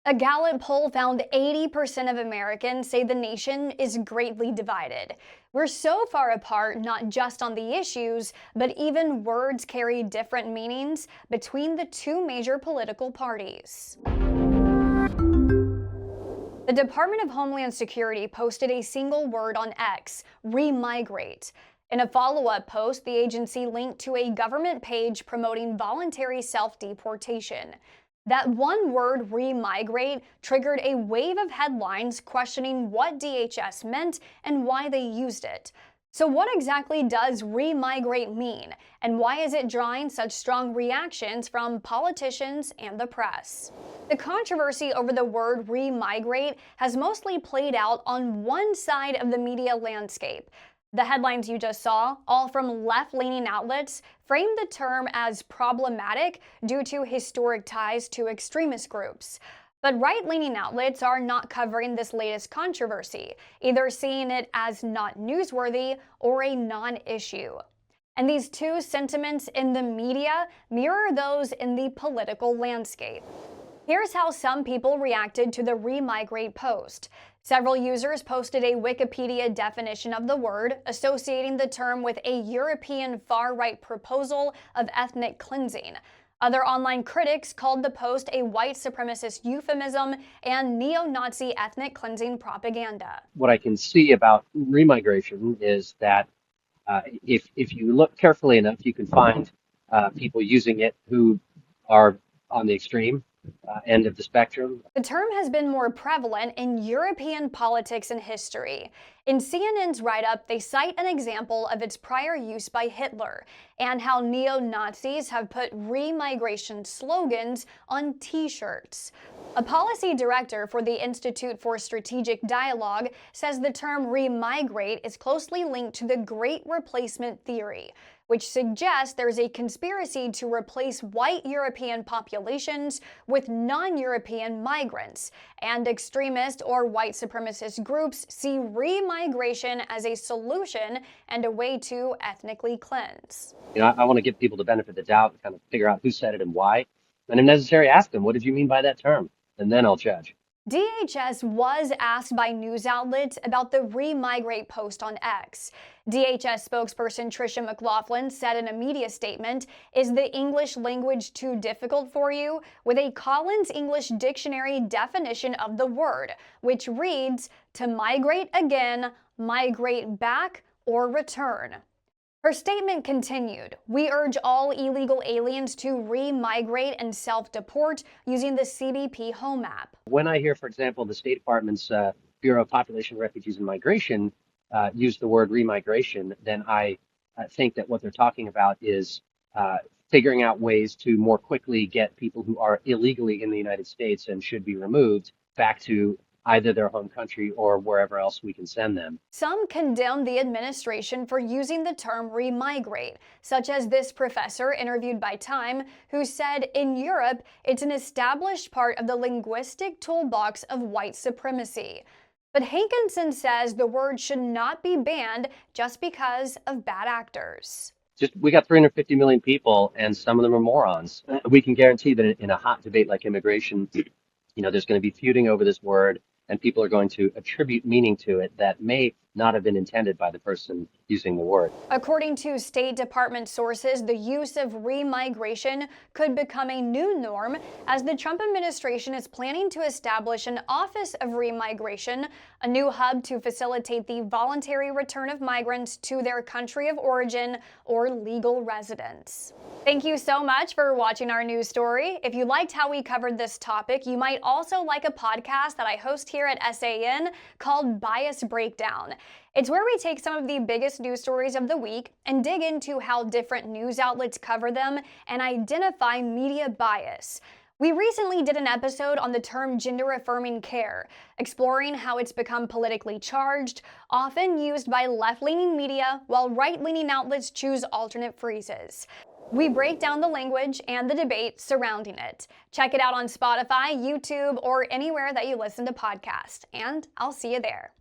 A Gallup poll found 80% of Americans say the nation is greatly divided. We're so far apart, not just on the issues, but even words carry different meanings between the two major political parties. The Department of Homeland Security posted a single word on X, remigrate. In a follow-up post, the agency linked to a government page promoting voluntary self-deportation. That one word, remigrate, triggered a wave of headlines questioning what DHS meant and why they used it. So what exactly does remigrate mean, and why is it drawing such strong reactions from politicians and the press? The controversy over the word remigrate has mostly played out on one side of the media landscape. The headlines you just saw, all from left-leaning outlets, frame the term as problematic due to historic ties to extremist groups. But right-leaning outlets are not covering this latest controversy, either seeing it as not newsworthy or a non-issue. And these two sentiments in the media mirror those in the political landscape. Here's how some people reacted to the remigrate post. Several users posted a Wikipedia definition of the word, associating the term with a European far-right proposal of ethnic cleansing. Other online critics called the post a white supremacist euphemism and neo-Nazi ethnic cleansing propaganda. What I can see about remigration is that if you look carefully enough, you can find people using it who are on the extreme end of the spectrum. The term has been more prevalent in European politics and history. In CNN's write-up, they cite an example of its prior use by Hitler and how neo-Nazis have put remigration slogans on T-shirts. A policy director for the Institute for Strategic Dialogue says the term remigrate is closely linked to the Great Replacement theory, which suggests there's a conspiracy to replace white European populations with non-European migrants, and extremist or white supremacist groups see remigration as a solution and a way to ethnically cleanse. I want to give people the benefit of the doubt and kind of figure out who said it and why. And if necessary, ask them, what did you mean by that term? And then I'll judge. DHS was asked by news outlets about the remigrate post on X. DHS spokesperson Tricia McLaughlin said in a media statement, "Is the English language too difficult for you?" with a Collins English Dictionary definition of the word, which reads, to migrate again, migrate back, or return. Her statement continued, "We urge all illegal aliens to remigrate and self-deport using the CBP Home app." When I hear, for example, the State Department's Bureau of Population, Refugees, and Migration use the word remigration, then I think that what they're talking about is figuring out ways to more quickly get people who are illegally in the United States and should be removed back to either their home country or wherever else we can send them. Some condemn the administration for using the term remigrate, such as this professor interviewed by Time, who said in Europe it's an established part of the linguistic toolbox of white supremacy. But Hankinson says the word should not be banned just because of bad actors. We got 350 million people, and some of them are morons. We can guarantee that in a hot debate like immigration, there's going to be feuding over this word, and people are going to attribute meaning to it that may not have been intended by the person using the word. According to State Department sources, the use of remigration could become a new norm as the Trump administration is planning to establish an Office of Remigration, a new hub to facilitate the voluntary return of migrants to their country of origin or legal residence. Thank you so much for watching our news story. If you liked how we covered this topic, you might also like a podcast that I host here at SAN called Bias Breakdown. It's where we take some of the biggest news stories of the week and dig into how different news outlets cover them and identify media bias. We recently did an episode on the term gender-affirming care, exploring how it's become politically charged, often used by left-leaning media, while right-leaning outlets choose alternate phrases. We break down the language and the debate surrounding it. Check it out on Spotify, YouTube, or anywhere that you listen to podcasts, and I'll see you there.